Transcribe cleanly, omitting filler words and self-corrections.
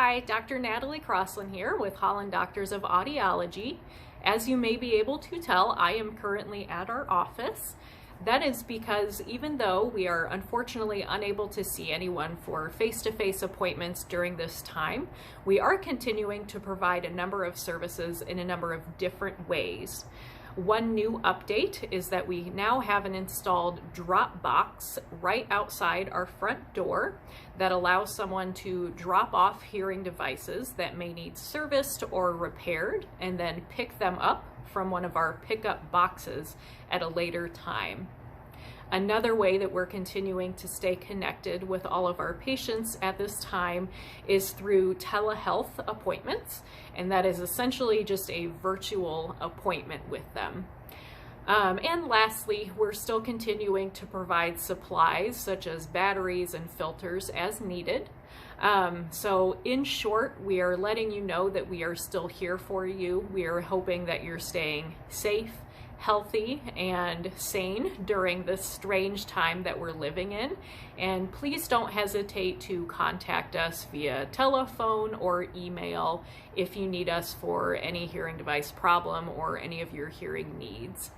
Hi, Dr. Natalie Crossland here with Holland Doctors of Audiology. As you may be able to tell, I am currently at our office. That is because even though we are unfortunately unable to see anyone for face-to-face appointments during this time, we are continuing to provide a number of services in a number of different ways. One new update is that we now have an installed drop box right outside our front door that allows someone to drop off hearing devices that may need serviced or repaired and then pick them up from one of our pickup boxes at a later time. Another way that we're continuing to stay connected with all of our patients at this time is through telehealth appointments, and that is essentially just a virtual appointment with them. And lastly, we're still continuing to provide supplies such as batteries and filters as needed. So in short, we are letting you know that we are still here for you. We are hoping that you're staying safe, healthy, and sane during this strange time that we're living in. And please don't hesitate to contact us via telephone or email if you need us for any hearing device problem or any of your hearing needs.